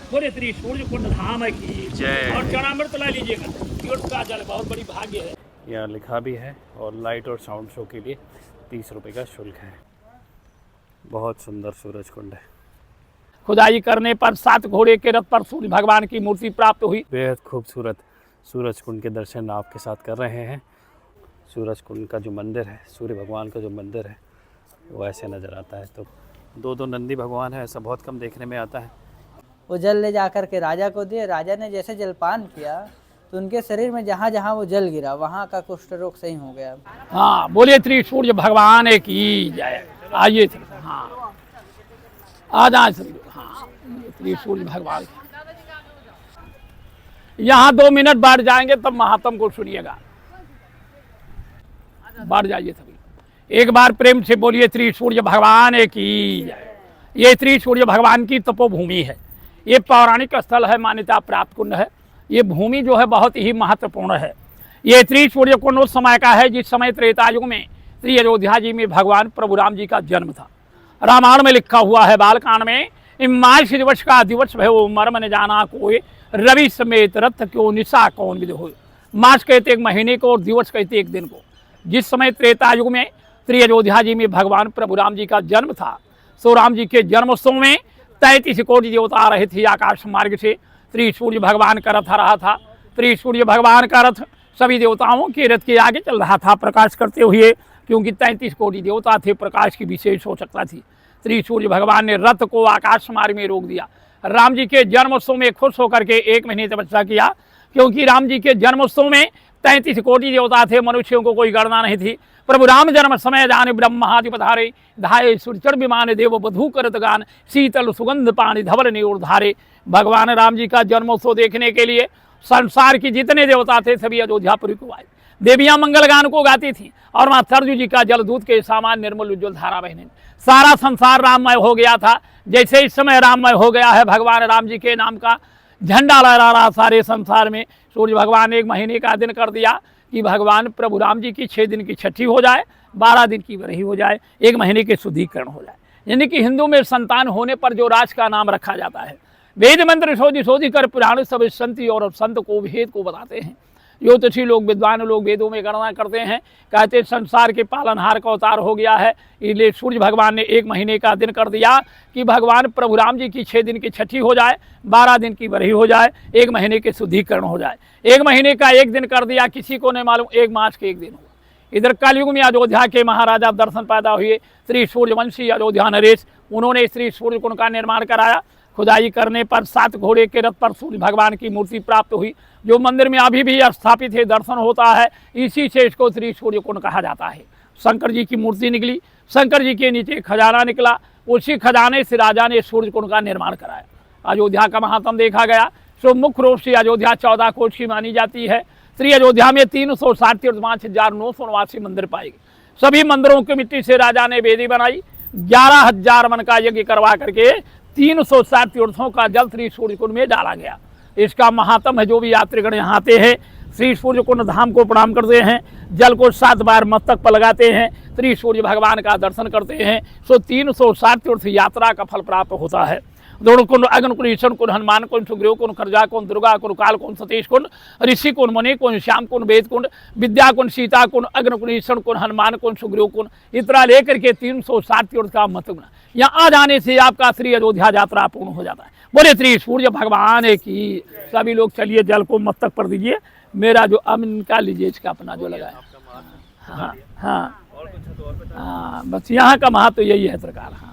बोले श्री सूर्य कुंड धाम की जय। और चरणामृत ला लीजिएगा, तीर्थ का जल बहुत बड़ी भाग्य है। यहाँ लिखा भी है और लाइट और साउंड शो के लिए 30 रुपये का शुल्क है। बहुत सुंदर सूरज कुंड है। खुदाई करने पर 7 घोड़े के रथ पर सूर्य भगवान की मूर्ति प्राप्त हुई। बेहद खूबसूरत सूरज कुंड के दर्शन आपके साथ कर रहे हैं। सूरज कुंड का जो मंदिर है, सूर्य भगवान का जो मंदिर है, वो ऐसे नज़र आता है। तो 2 नंदी भगवान है, ऐसा बहुत कम देखने में आता है। वो जल ले जाकर के राजा को दिए। राजा ने जैसे जलपान किया तो उनके शरीर में जहाँ जहाँ वो जल गिरा वहाँ का कुष्ठ रोग सही हो गया। हाँ, बोले श्री सूर्य भगवान की जय। आइए, हाँ आ जाए सभी लोग। हाँ, श्री सूर्य भगवान। यहाँ 2 मिनट बैठ जाएंगे तब महात्म को सुनिएगा। बैठ जाइए सभी। एक बार प्रेम से बोलिए श्री सूर्य भगवान की जय। ये श्री सूर्य भगवान की तपोभूमि है। ये पौराणिक स्थल है, मान्यता प्राप्त कुंड है। ये भूमि जो है बहुत ही महत्वपूर्ण है। ये श्री सूर्य कुंड उस समय का है जिस समय त्रेता युग में श्री अयोध्या जी में भगवान प्रभु राम जी का जन्म था। रामायण में लिखा हुआ है, बालकांड में, मास दिवस का दिवस भयो मर्म न जाना कोई, रवि समेत रथ क्यों निशा कौन विद हो। मास कहते एक महीने को और दिवस कहते एक दिन को। जिस समय त्रेता युग में श्री अयोध्या जी में भगवान प्रभु राम जी का जन्म था, सो राम जी के जन्मोत्सव में 33 कोटि देवता आ रहे थे आकाश मार्ग से। श्री सूर्य भगवान का रथ आ रहा था। श्री सूर्य भगवान का रथ सभी देवताओं के रथ के आगे चल रहा था प्रकाश करते हुए, क्योंकि 33 कोटि देवता थे, प्रकाश की विशेष आवश्यकता थी। श्री सूर्य भगवान ने रथ को आकाश मार्ग में रोक दिया। राम जी के जन्मोत्सव में खुश होकर के 1 महीने तपस्या किया, क्योंकि राम जी के जन्मोत्सव में 33 कोटि देवता थे, मनुष्यों को कोई गणना नहीं थी। प्रभु राम जन्म समय जाने ब्रह्मादि पधारे, धाये सूर्य विमान देव बधू करत गान, शीतल सुगंध पानी धवल नीर धारे। भगवान राम जी का जन्मोत्सव देखने के लिए संसार की जितने देवता थे सभी अयोध्यापुरी को आए। देवियां मंगल गान को गाती थी और मां सरजू जी का जलदूत के सामान निर्मल उज्ज्वल धारा बहने। सारा संसार राममय हो गया था। जैसे इस समय राममय हो गया है, भगवान राम जी के नाम का झंडा लहरा रहा सारे संसार में। सूर्य भगवान ने 1 महीने का दिन कर दिया कि भगवान प्रभु राम जी की 6 दिन की छठी हो जाए, 12 दिन की बरही हो जाए, 1 महीने के शुद्धिकरण हो जाए। यानी कि हिंदू में संतान होने पर जो राज का नाम रखा जाता है। वेद मंत्र शोधि शोधि कर पुराण सब संति और संत को भेद को बताते हैं। ज्योतिषी लोग, विद्वान लोग वेदों में गणना करते हैं, कहते संसार के पालनहार का अवतार हो गया है। इसलिए सूर्य भगवान ने 1 महीने का दिन कर दिया कि भगवान प्रभु राम जी की 6 दिन की छठी हो जाए, 12 दिन की बरही हो जाए, 1 महीने के शुद्धिकरण हो जाए। 1 महीने का 1 दिन कर दिया, किसी को नहीं मालूम 1 मास के 1 दिन हुआ। इधर कलयुग में अयोध्या के महाराजा दर्शन पैदा हुए, श्री सूर्यवंशी अयोध्या नरेश। उन्होंने श्री सूर्य कुंड का निर्माण कराया। खुदाई करने पर 7 घोड़े के रथ पर सूर्य भगवान की मूर्ति प्राप्त हुई, जो मंदिर में अभी भी स्थापित है, दर्शन होता है। इसी से इसको श्री सूर्य कुंड कहा जाता है। शंकर जी की मूर्ति निकली, शंकर जी के नीचे खजाना निकला, उसी खजाने से राजा ने सूर्य कुंड का निर्माण कराया। अयोध्या का महात्म देखा गया। सो मुख्य रूप से अयोध्या 14 कोष की मानी जाती है। श्री अयोध्या में 360 तीर्थ 5,989 मंदिर पाए गए। सभी मंदिरों की मिट्टी से राजा ने वेदी बनाई। 11,000 मन का यज्ञ करवा करके 360 तीर्थों का जल श्री सूर्य कुंड में डाला गया। इसका महात्म है। जो भी यात्रीगण यहाँ आते हैं, श्री सूर्य कुंड धाम को प्रणाम करते हैं, जल को 7 बार मस्तक पर लगाते हैं, श्री सूर्य भगवान का दर्शन करते हैं, सो 360 तीर्थ यात्रा का फल प्राप्त होता है। द्रोण कुंड, अग्न कुंड, ईशन कुंड, हनुमान कुंड, सुग्रीव कुंड, खरजा कुंड, दुर्गा कुंड, काल कुंड, सतीश कुंड, ऋषि कुंड, मुनि कुंड, श्याम कुंड, वेद कुंड, विद्या कुंड, सीता कुंड, अग्न कुंड, ईशन कुंड, हनुमान कुंड, सुग्रीव कुंड, इतना लेकर के 360 तीर्थ का महत्व। यहाँ आ जाने से आपका श्री अयोध्या यात्रा पूर्ण हो जाता है। बोले श्री सूर्य भगवान की। सभी लोग चलिए जल को मस्तक पर दीजिए। मेरा जो अमन का लीजिए, इसका अपना जो लगाया। हाँ हाँ हाँ, बस यहाँ का महत्व यही है सरकार। हाँ,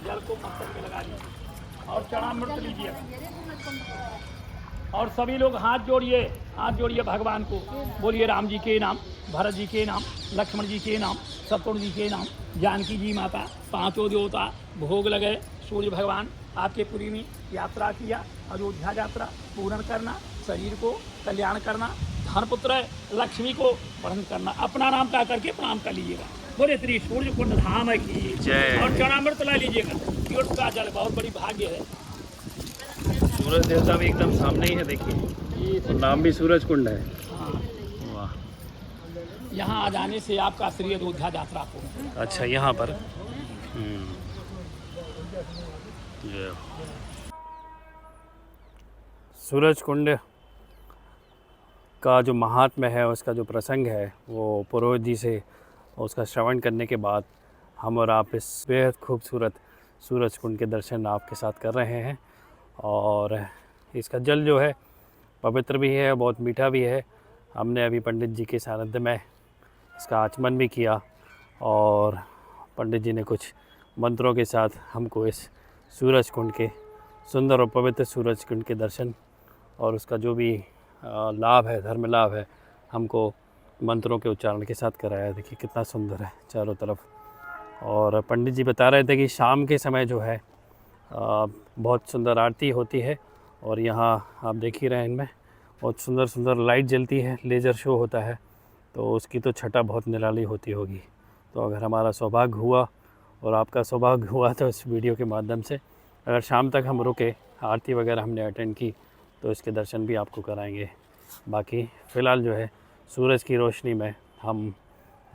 जल को मस्तक में लगा लीजिए और चरणामृत लीजिए और सभी लोग हाथ जोड़िए भगवान को। बोलिए राम जी के नाम, भरत जी के नाम, लक्ष्मण जी के नाम, शत्रुघ्न जी के नाम, जानकी जी माता, 5 देवता, भोग लगे। सूर्य भगवान आपके पुरी में यात्रा किया, अयोध्या यात्रा पूर्ण करना, शरीर को कल्याण करना, धनपुत्र लक्ष्मी को बढ़न करना। अपना नाम का करके प्रणाम कर लीजिएगा। बोले श्री सूर्य कुंड धाम की जय। और चरणामृत ला लीजिएगा। तीर्थ का जल बहुत बड़ी भाग्य है। सूरज देवता भी एकदम सामने ही है, देखिए। और नाम भी सूरज कुंड है। वाह। यहाँ आ जाने से आपका श्री अयोध्या यात्रा पूर्ण। अच्छा, यहाँ पर ये सूरज कुंड का जो महात्म्य है, उसका जो प्रसंग है, वो पुरोहित जी से उसका श्रवण करने के बाद हम और आप इस बेहद खूबसूरत सूरज कुंड के दर्शन आपके साथ कर रहे हैं। और इसका जल जो है पवित्र भी है, बहुत मीठा भी है। हमने अभी पंडित जी के सानिध्य में इसका आचमन भी किया और पंडित जी ने कुछ मंत्रों के साथ हमको इस सूरज कुंड के सुंदर और पवित्र सूरज कुंड के दर्शन और उसका जो भी लाभ है, धर्म लाभ है, हमको मंत्रों के उच्चारण के साथ कराया। देखिए कितना सुंदर है चारों तरफ। और पंडित जी बता रहे थे कि शाम के समय जो है बहुत सुंदर आरती होती है और यहाँ आप देख ही रहे हैं, इनमें बहुत सुंदर सुंदर लाइट जलती है, लेज़र शो होता है, तो उसकी तो छटा बहुत निराली होती होगी। तो अगर हमारा सौभाग्य हुआ और आपका सौभाग्य हुआ तो इस वीडियो के माध्यम से अगर शाम तक हम रुके, आरती वगैरह हमने अटेंड की, तो इसके दर्शन भी आपको कराएंगे। बाकी फ़िलहाल जो है सूरज की रोशनी में हम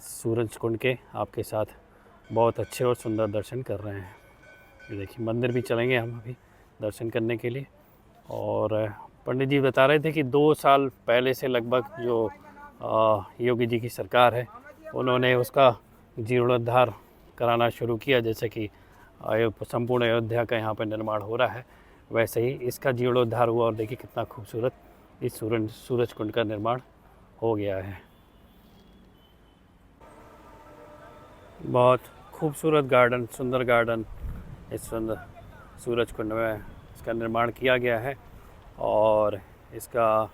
सूरज कुंड के आपके साथ बहुत अच्छे और सुंदर दर्शन कर रहे हैं। ये देखिए मंदिर भी चलेंगे हम अभी दर्शन करने के लिए। और पंडित जी बता रहे थे कि 2 साल पहले से लगभग जो योगी जी की सरकार है, उन्होंने उसका जीर्णोद्धार कराना शुरू किया। जैसे कि संपूर्ण अयोध्या का यहाँ पर निर्माण हो रहा है, वैसे ही इसका जीर्णोद्धार हुआ और देखिए कितना खूबसूरत इस सूरज कुंड का निर्माण हो गया है। बहुत खूबसूरत गार्डन, सुंदर गार्डन इस सुंदर सूरज कुंड में इसका निर्माण किया गया है और इसका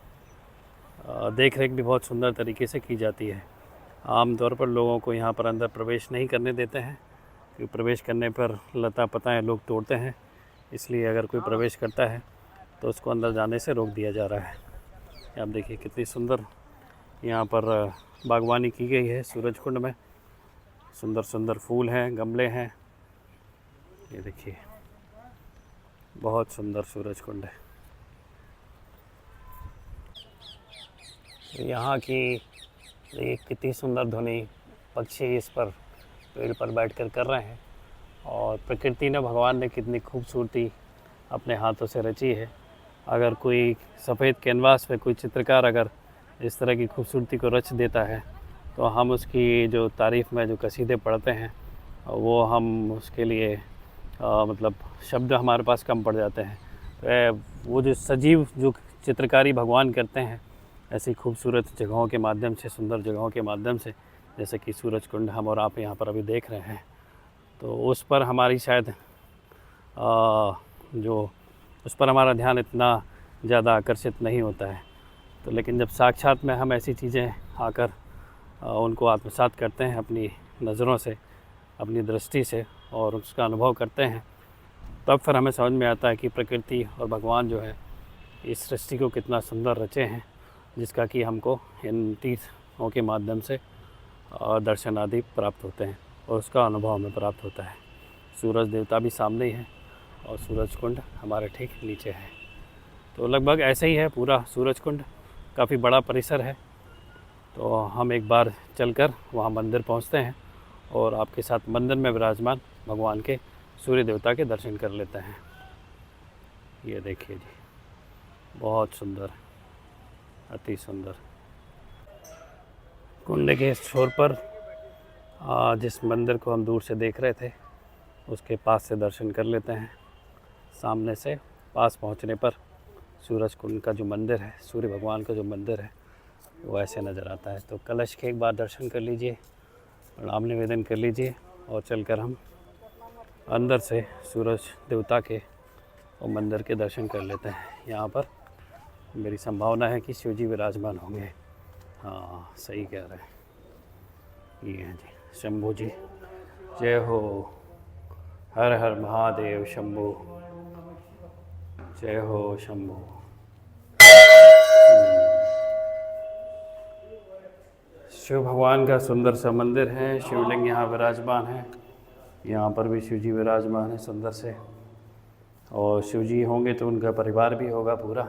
देख रेख भी बहुत सुंदर तरीके से की जाती है। आमतौर पर लोगों को यहाँ पर अंदर प्रवेश नहीं करने देते हैं, क्योंकि प्रवेश करने पर लता पताएँ लोग तोड़ते हैं, इसलिए अगर कोई प्रवेश करता है तो उसको अंदर जाने से रोक दिया जा रहा है। आप देखिए कितनी सुंदर यहाँ पर बागवानी की गई है सूरज कुंड में। सुंदर सुंदर फूल हैं, गमले हैं। ये देखिए बहुत सुंदर सूरज कुंड है। यहाँ की कितनी सुंदर ध्वनि पक्षी इस पर पेड़ पर बैठकर कर रहे हैं और प्रकृति ने, भगवान ने कितनी खूबसूरती अपने हाथों से रची है। अगर कोई सफ़ेद कैनवास पे कोई चित्रकार अगर इस तरह की खूबसूरती को रच देता है तो हम उसकी जो तारीफ़ में जो कसीदे पढ़ते हैं वो हम उसके लिए मतलब शब्द हमारे पास कम पड़ जाते हैं। तो वो जो सजीव जो चित्रकारी भगवान करते हैं ऐसी खूबसूरत जगहों के माध्यम से, सुंदर जगहों के माध्यम से, जैसे कि सूरज कुंड हम और आप यहाँ पर अभी देख रहे हैं, तो उस पर हमारी शायद उस पर हमारा ध्यान इतना ज़्यादा आकर्षित नहीं होता है। तो लेकिन जब साक्षात में हम ऐसी चीज़ें आकर उनको आत्मसात करते हैं अपनी नज़रों से, अपनी दृष्टि से, और उसका अनुभव करते हैं, तब फिर हमें समझ में आता है कि प्रकृति और भगवान जो है इस सृष्टि को कितना सुंदर रचे हैं, जिसका कि हमको इन तीर्थों के माध्यम से दर्शन आदि प्राप्त होते हैं और उसका अनुभव हमें प्राप्त होता है। सूरज देवता भी सामने ही है और सूरज कुंड हमारे ठीक नीचे है। तो लगभग ऐसे ही है पूरा सूरज कुंड, काफ़ी बड़ा परिसर है। तो हम एक बार चलकर वहाँ मंदिर पहुँचते हैं और आपके साथ मंदिर में विराजमान भगवान के सूर्य देवता के दर्शन कर लेते हैं। ये देखिए जी, बहुत सुंदर, अति सुंदर। कुंड के इस छोर पर जिस मंदिर को हम दूर से देख रहे थे उसके पास से दर्शन कर लेते हैं। सामने से पास पहुंचने पर सूरज कुंड का जो मंदिर है, सूर्य भगवान का जो मंदिर है, वो ऐसे नज़र आता है। तो कलश के एक बार दर्शन कर लीजिए, प्रणाम निवेदन कर लीजिए और चलकर हम अंदर से सूरज देवता के और मंदिर के दर्शन कर लेते हैं। यहाँ पर मेरी संभावना है कि शिव जी विराजमान होंगे। हाँ, सही कह रहे हैं। ये हैं जी शंभू जी, जय हो। हर हर महादेव शंभू, जय हो शंभू। शिव भगवान का सुंदर सा मंदिर है, शिवलिंग यहाँ विराजमान है। यहाँ पर भी शिव जी विराजमान है सुंदर से। और शिव जी होंगे तो उनका परिवार भी होगा पूरा।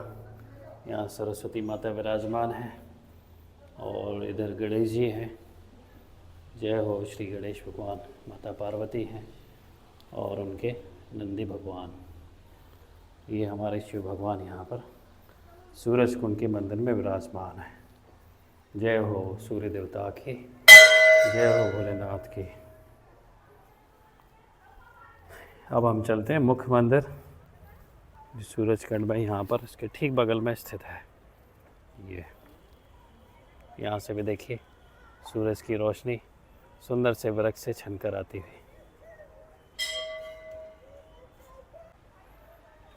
यहाँ सरस्वती माता विराजमान है और इधर गणेश जी हैं। जय हो श्री गणेश भगवान। माता पार्वती हैं और उनके नंदी भगवान। ये हमारे शिव भगवान यहाँ पर सूरज कुंड के मंदिर में विराजमान है। जय हो सूर्य देवता की, जय हो भोलेनाथ की। अब हम चलते हैं मुख्य मंदिर, जो सूरज कुंड में यहाँ पर इसके ठीक बगल में स्थित है। ये यहाँ से भी देखिए सूरज की रोशनी सुंदर से वृक्ष से छनकर आती हुई।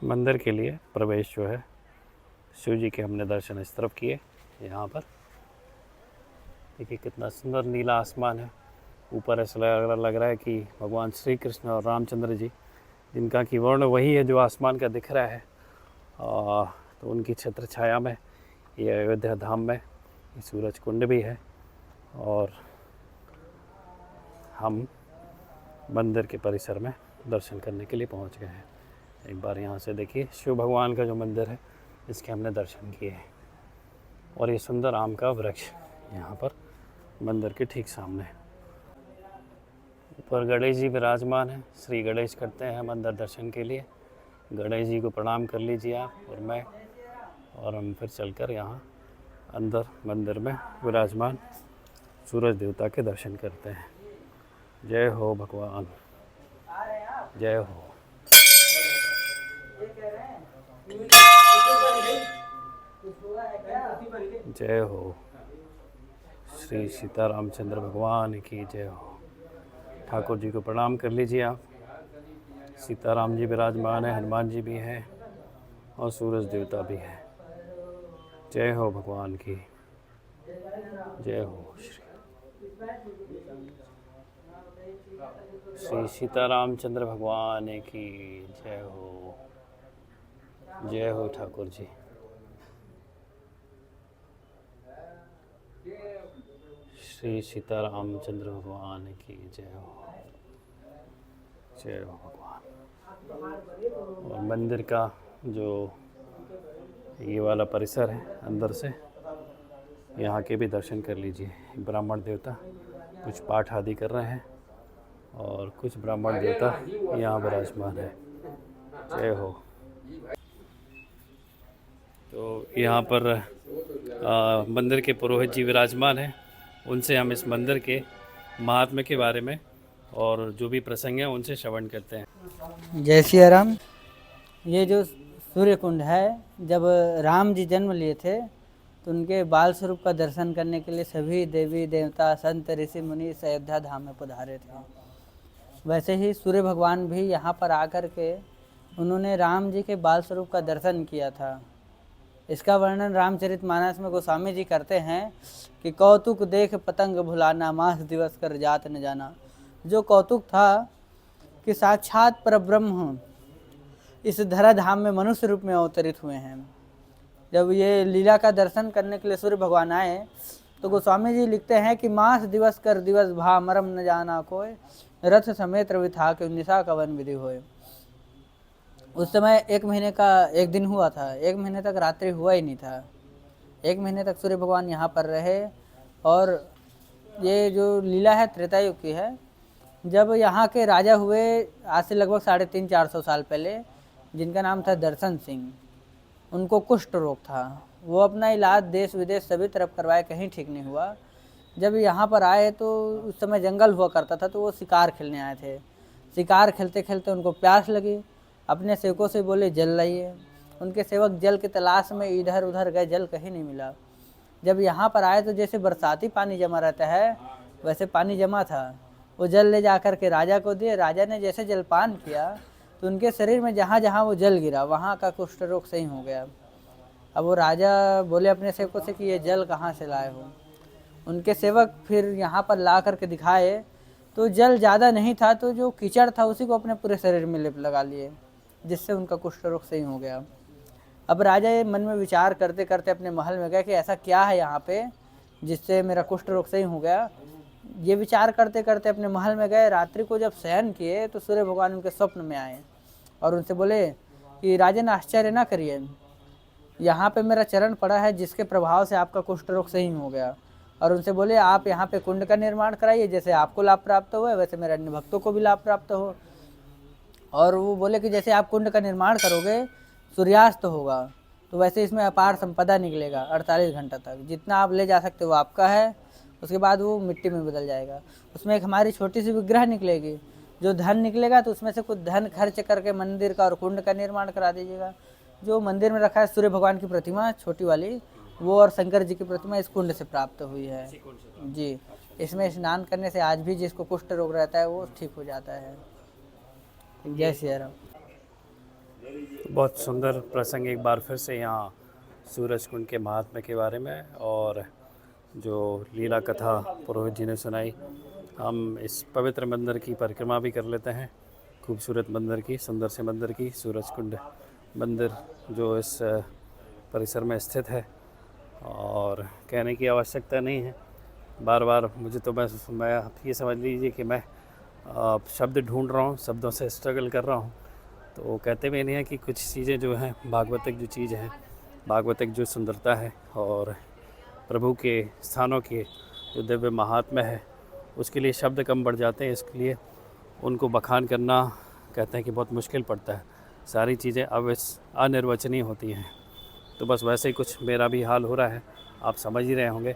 मंदिर के लिए प्रवेश जो है, शिव जी के हमने दर्शन इस तरफ किए। यहाँ पर देखिए कितना सुंदर नीला आसमान है। ऊपर ऐसा लग रहा है कि भगवान श्री कृष्ण और रामचंद्र जी, जिनका की वर्ण वही है जो आसमान का दिख रहा है, तो उनकी छत्र छाया में ये अयोध्या धाम में ये सूरज कुंड भी है। और हम मंदिर के परिसर में दर्शन करने के लिए पहुंच गए हैं। एक बार यहाँ से देखिए शिव भगवान का जो मंदिर है, इसके हमने दर्शन किए हैं। और ये सुंदर आम का वृक्ष यहाँ पर मंदिर के ठीक सामने। ऊपर गणेश जी विराजमान हैं। श्री गणेश करते हैं हम अंदर दर्शन के लिए। गणेश जी को प्रणाम कर लीजिए आप और मैं, और हम फिर चलकर यहाँ अंदर मंदिर में विराजमान सूरज देवता के दर्शन करते हैं। जय हो भगवान, जय हो। जय हो श्री सीतारामचंद्र भगवान की जय हो। ठाकुर जी को प्रणाम कर लीजिए आप। सीताराम जी विराजमान है, हनुमान जी भी हैं और सूरज देवता भी है। जय हो भगवान की जय हो। श्री सीतारामचंद्र भगवान की जय हो। जय हो ठाकुर जी। श्री सीतारामचंद्र भगवान की जय हो। जय हो भगवान। और मंदिर का जो ये वाला परिसर है, अंदर से यहाँ के भी दर्शन कर लीजिए। ब्राह्मण देवता कुछ पाठ आदि कर रहे हैं और कुछ ब्राह्मण देवता यहाँ विराजमान है। जय हो। तो यहाँ पर मंदिर के पुरोहित जी विराजमान हैं। उनसे हम इस मंदिर के महात्म्य के बारे में और जो भी प्रसंग है उनसे श्रवण करते हैं। जय श्री राम। ये जो सूर्य कुंड है, जब राम जी जन्म लिए थे तो उनके बाल स्वरूप का दर्शन करने के लिए सभी देवी देवता, संत, ऋषि मुनि इस अयोध्या धाम में पधारे थे। वैसे ही सूर्य भगवान भी यहाँ पर आकर के उन्होंने राम जी के बाल स्वरूप का दर्शन किया था। इसका वर्णन रामचरितमानस में गोस्वामी जी करते हैं कि कौतुक देख पतंग भुलाना, मास दिवस कर जात न जाना। जो कौतुक था कि साक्षात परब्रह्म इस धराधाम में मनुष्य रूप में अवतरित हुए हैं। जब ये लीला का दर्शन करने के लिए सूर्य भगवान आए तो गोस्वामी जी लिखते हैं कि मास दिवस कर दिवस भा, मरम न जाना कोय, रथ समेत रवि था कि निशा कवन विधि होए। उस समय 1 महीने का 1 दिन हुआ था, 1 महीने तक रात्रि हुआ ही नहीं था। 1 महीने तक सूर्य भगवान यहाँ पर रहे। और ये जो लीला है त्रेता युग की है। जब यहाँ के राजा हुए आज से लगभग 350-400 साल पहले, जिनका नाम था दर्शन सिंह, उनको कुष्ठ रोग था। वो अपना इलाज देश विदेश सभी तरफ करवाए, कहीं ठीक नहीं हुआ। जब यहाँ पर आए तो उस समय जंगल हुआ करता था, तो वो शिकार खेलने आए थे। शिकार खेलते खेलते उनको प्यास लगी। अपने सेवकों से बोले जल लाइए। उनके सेवक जल की तलाश में इधर उधर गए, जल कहीं नहीं मिला। जब यहाँ पर आए तो जैसे बरसाती पानी जमा रहता है वैसे पानी जमा था। वो जल ले जा कर के राजा को दिए। राजा ने जैसे जलपान किया तो उनके शरीर में जहाँ जहाँ वो जल गिरा वहाँ का कुष्ठ रोग सही हो गया। अब वो राजा बोले अपने सेवकों से कि ये जल कहाँ से लाए हो। उनके सेवक फिर यहाँ पर ला करके दिखाए तो जल ज़्यादा नहीं था, तो जो कीचड़ था उसी को अपने पूरे शरीर में लेप लगा लिए, जिससे उनका कुष्ठ रोग सही हो गया। अब राजा ये मन में विचार करते करते अपने महल में गए कि ऐसा क्या है यहाँ पे जिससे मेरा कुष्ठ रोग सही हो गया। ये विचार करते करते अपने महल में गए। रात्रि को जब शयन किए तो सूर्य भगवान उनके स्वप्न में आए और उनसे बोले कि राजन आश्चर्य ना करिए, यहाँ पे मेरा चरण पड़ा है जिसके प्रभाव से आपका कुष्ठ रोग सही हो गया। और उनसे बोले आप यहाँ पे कुंड का निर्माण कराइए, जैसे आपको लाभ प्राप्त हुआ है वैसे मेरे अन्य भक्तों को भी लाभ प्राप्त हो। और वो बोले कि जैसे आप कुंड का निर्माण करोगे सूर्यास्त होगा तो वैसे इसमें अपार संपदा निकलेगा 48 घंटा तक, जितना आप ले जा सकते हो वो आपका है, उसके बाद वो मिट्टी में बदल जाएगा। उसमें एक हमारी छोटी सी विग्रह निकलेगी, जो धन निकलेगा तो उसमें से कुछ धन खर्च करके मंदिर का और कुंड का निर्माण करा दीजिएगा। जो मंदिर में रखा है सूर्य भगवान की प्रतिमा छोटी वाली, वो और शंकर जी की प्रतिमा इस कुंड से प्राप्त हुई है जी। इसमें स्नान करने से आज भी जिसको कुष्ठ रोग रहता है वो ठीक हो जाता है। जय श्री राम। बहुत सुंदर प्रसंग एक बार फिर से यहाँ सूरज कुंड के महात्म्य के बारे में और जो लीला कथा पुरोहित जी ने सुनाई। हम इस पवित्र मंदिर की परिक्रमा भी कर लेते हैं, खूबसूरत मंदिर की, सुंदर से मंदिर की। सूरज कुंड मंदिर जो इस परिसर में स्थित है और कहने की आवश्यकता नहीं है बार बार। मुझे तो मैं आप ये समझ लीजिए कि मैं शब्द ढूंढ रहा हूँ, शब्दों से स्ट्रगल कर रहा हूँ। तो कहते भी नहीं है कि कुछ चीज़ें जो हैं भागवतिक जो चीज़ है, भागवतिक जो सुंदरता है और प्रभु के स्थानों के जो दिव्य महात्म्य है उसके लिए शब्द कम पड़ जाते हैं। इसके लिए उनको बखान करना कहते हैं कि बहुत मुश्किल पड़ता है। सारी चीज़ें अनिर्वचनीय होती हैं। तो बस वैसे ही कुछ मेरा भी हाल हो रहा है। आप समझ ही रहे होंगे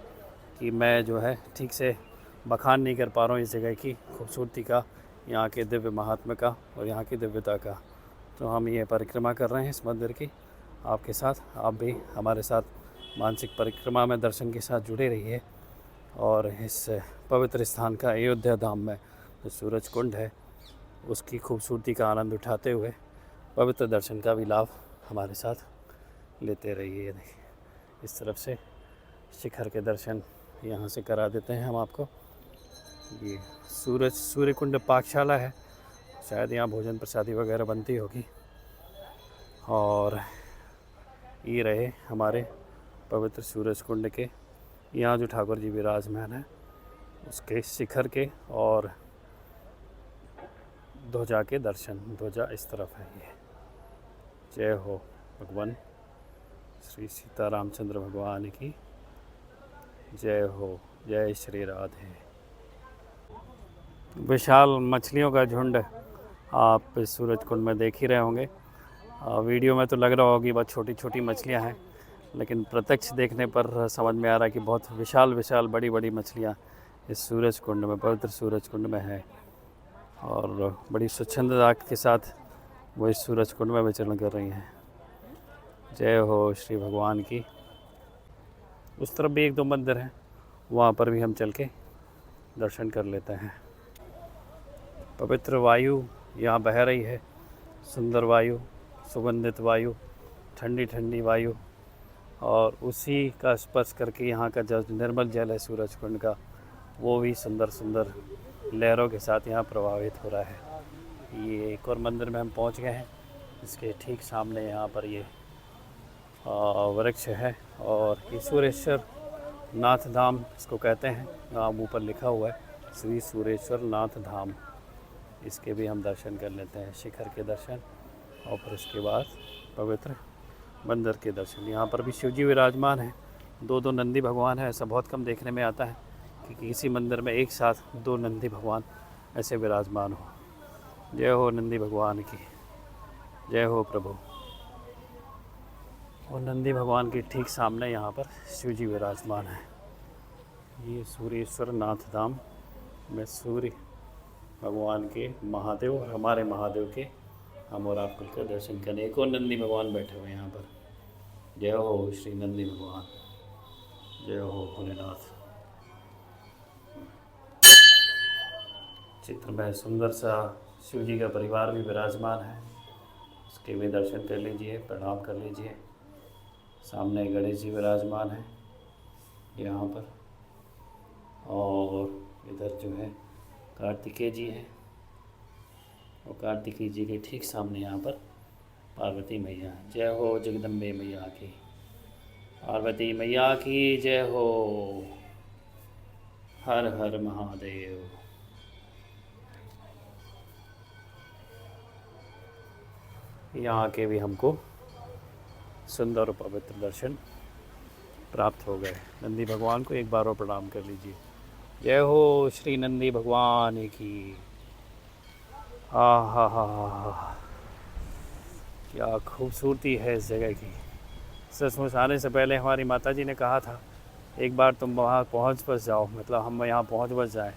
कि मैं जो है ठीक से बखान नहीं कर पा रहा हूँ इस जगह की खूबसूरती का, यहाँ के दिव्य महात्म्य का और यहाँ की दिव्यता का। तो हम ये परिक्रमा कर रहे हैं इस मंदिर की आपके साथ। आप भी हमारे साथ मानसिक परिक्रमा में दर्शन के साथ जुड़े रहिए और इस पवित्र स्थान का अयोध्या धाम में जो सूरज कुंड है उसकी खूबसूरती का आनंद उठाते हुए पवित्र दर्शन का भी लाभ हमारे साथ लेते रहिए। इस तरफ से शिखर के दर्शन यहाँ से करा देते हैं हम आपको। ये सूर्य कुंड पाकशाला है, शायद यहाँ भोजन प्रसादी वगैरह बनती होगी। और ये रहे हमारे पवित्र सूरज कुंड के, यहाँ जो ठाकुर जी विराजमान है उसके शिखर के और ध्वजा के दर्शन। ध्वजा इस तरफ है ये। जय हो भगवान श्री सीता रामचंद्र भगवान की जय हो। जय श्री राधे। विशाल मछलियों का झुंड आप इस सूरज कुंड में देख ही रहे होंगे। वीडियो में तो लग रहा होगी बहुत छोटी छोटी मछलियां हैं, लेकिन प्रत्यक्ष देखने पर समझ में आ रहा है कि बहुत विशाल विशाल बड़ी बड़ी मछलियां इस सूरज कुंड में, पवित्र सूरज कुंड में है। और बड़ी स्वच्छंदता के साथ वो इस सूरज कुंड में विचरण कर रही हैं। जय हो श्री भगवान की। उस तरफ भी एक दो मंदिर हैं, वहाँ पर भी हम चल के दर्शन कर लेते हैं। पवित्र वायु यहाँ बह रही है, सुंदर वायु, सुगंधित वायु, ठंडी ठंडी वायु। और उसी का स्पर्श करके यहाँ का जो निर्मल जल है सूरज कुंड का, वो भी सुंदर सुंदर लहरों के साथ यहाँ प्रभावित हो रहा है। ये एक और मंदिर में हम पहुँच गए हैं। इसके ठीक सामने यहाँ पर ये वृक्ष है और सूरेश्वर नाथ धाम इसको कहते हैं। नाम ऊपर लिखा हुआ है श्री सूरेश्वर नाथ धाम। इसके भी हम दर्शन कर लेते हैं, शिखर के दर्शन और फिर उसके बाद पवित्र मंदिर के दर्शन। यहाँ पर भी शिव जी विराजमान हैं, दो दो नंदी भगवान हैं। ऐसा बहुत कम देखने में आता है कि किसी मंदिर में एक साथ दो नंदी भगवान ऐसे विराजमान हो। जय हो नंदी भगवान की, जय हो प्रभु। और नंदी भगवान के ठीक सामने यहाँ पर शिव जी विराजमान है। ये सूर्येश्वर नाथ धाम में सूर्य भगवान के महादेव और हमारे महादेव के हम और आप मिलकर दर्शन करें। एक और नंदी भगवान बैठे हुए हैं यहाँ पर। जय हो श्री नंदी भगवान, जय हो भोलेनाथ। चित्र में सुंदर सा शिव जी का परिवार भी विराजमान है, उसके भी दर्शन कर लीजिए, प्रणाम कर लीजिए। सामने गणेश जी विराजमान है यहाँ पर और इधर जो है कार्तिकेय जी हैं और कार्तिकेय जी के ठीक सामने यहाँ पर पार्वती मैया। जय हो जगदम्बे मैया की, पार्वती मैया की जय हो। हर हर महादेव। यहाँ के भी हमको सुंदर और पवित्र दर्शन प्राप्त हो गए। नंदी भगवान को एक बार और प्रणाम कर लीजिए। जय हो श्री नंदी भगवान की। हा, क्या खूबसूरती है इस जगह की। सचमुच आने से पहले हमारी माता जी ने कहा था एक बार तुम वहाँ पहुँच बस जाओ, मतलब हम यहाँ पहुँच बस जाएं,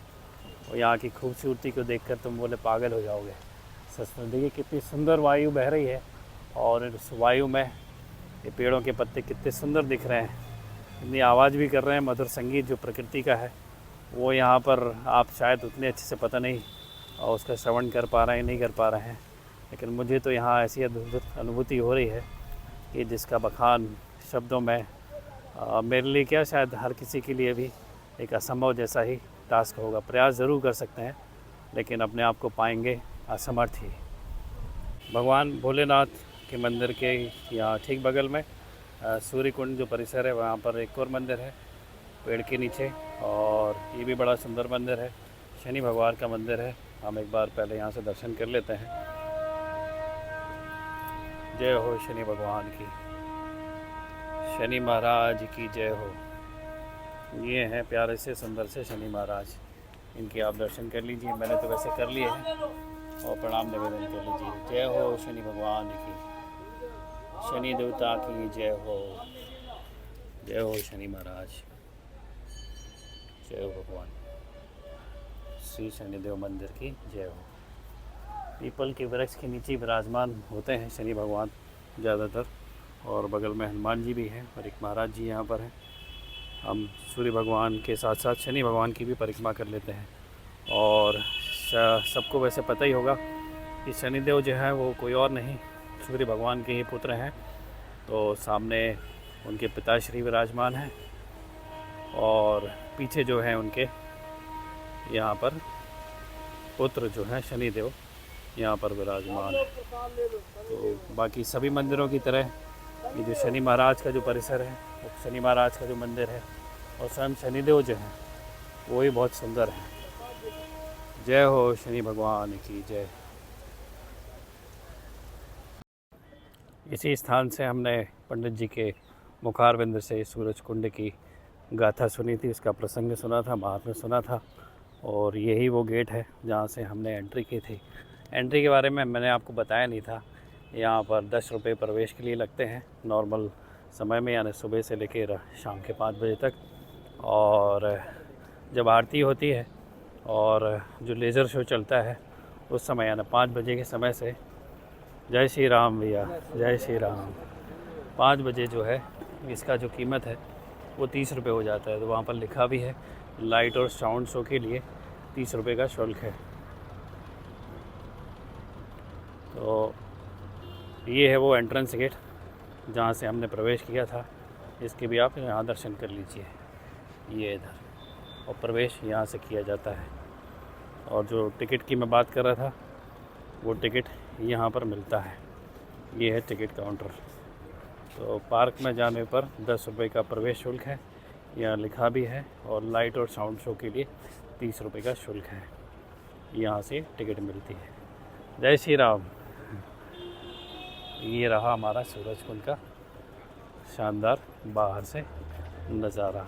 और यहाँ की खूबसूरती को देखकर तुम बोले पागल हो जाओगे। सचमुच देखिए कितनी सुंदर वायु बह रही है, और इस वायु में ये पेड़ों के पत्ते कितने सुंदर दिख रहे हैं, इतनी आवाज़ भी कर रहे हैं। मधुर संगीत जो प्रकृति का है वो यहाँ पर आप शायद उतने अच्छे से पता नहीं और उसका श्रवण कर पा रहे हैं नहीं कर पा रहे हैं, लेकिन मुझे तो यहाँ ऐसी अद्भुत अनुभूति हो रही है कि जिसका बखान शब्दों में मेरे लिए क्या शायद हर किसी के लिए भी एक असंभव जैसा ही टास्क होगा। प्रयास ज़रूर कर सकते हैं लेकिन अपने आप को पाएंगे असमर्थ ही। भगवान भोलेनाथ के मंदिर के यहाँ ठीक बगल में सूर्य कुंड जो परिसर है वहाँ पर एक और मंदिर है पेड़ के नीचे, और ये भी बड़ा सुंदर मंदिर है। शनि भगवान का मंदिर है। हम एक बार पहले यहाँ से दर्शन कर लेते हैं। जय हो शनि भगवान की, शनि महाराज की जय हो। ये हैं प्यारे से सुंदर से शनि महाराज, इनके आप दर्शन कर लीजिए। मैंने तो वैसे कर लिए हैं, और प्रणाम निवेदन कर लीजिए। जय हो शनि भगवान की, शनि देवता की जय हो। जय हो शनि महाराज, जय हो भगवान। श्री शनिदेव मंदिर की जय हो। पीपल के वृक्ष के नीचे विराजमान होते हैं शनि भगवान ज़्यादातर, और बगल में हनुमान जी भी हैं और एक महाराज जी यहाँ पर हैं। हम सूर्य भगवान के साथ साथ शनि भगवान की भी परिक्रमा कर लेते हैं। और सबको वैसे पता ही होगा कि शनिदेव जो है वो कोई और नहीं सूर्य भगवान के ही पुत्र हैं। तो सामने उनके पिताश्री विराजमान हैं, और पीछे जो है उनके यहाँ पर पुत्र जो हैं शनिदेव यहाँ पर विराजमान है। तो बाकी सभी मंदिरों की तरह ये जो शनि महाराज का जो परिसर है, वो शनि महाराज का जो मंदिर है, और स्वयं शनिदेव जो हैं वो ही बहुत सुंदर है। जय हो शनि भगवान की जय। इसी स्थान से हमने पंडित जी के मुखारविंद से सूरज कुंड की गाथा सुनी थी, इसका प्रसंग सुना था, महात्म्य सुना था, और यही वो गेट है जहाँ से हमने एंट्री की थी। एंट्री के बारे में मैंने आपको बताया नहीं था। यहाँ पर 10 रुपये प्रवेश के लिए लगते हैं नॉर्मल समय में, यानी सुबह से लेकर शाम के 5 बजे तक। और जब आरती होती है और जो लेज़र शो चलता है उस समय, यानी 5 बजे के समय से, जय श्री राम भैया, जय श्री राम, 5 बजे जो है इसका जो कीमत है वो 30 रुपये हो जाता है। तो वहाँ पर लिखा भी है लाइट और साउंड शो के लिए 30 रुपये का शुल्क है। तो ये है वो एंट्रेंस गेट जहाँ से हमने प्रवेश किया था। इसके भी आप यहाँ दर्शन कर लीजिए, ये इधर, और प्रवेश यहाँ से किया जाता है। और जो टिकट की मैं बात कर रहा था वो टिकट यहाँ पर मिलता है। ये है टिकट काउंटर। तो पार्क में जाने पर 10 रुपये का प्रवेश शुल्क है, यहाँ लिखा भी है, और लाइट और साउंड शो के लिए 30 रुपये का शुल्क है। यहाँ से टिकट मिलती है। जय श्री राम। ये रहा हमारा सूरज कुंड का शानदार बाहर से नज़ारा।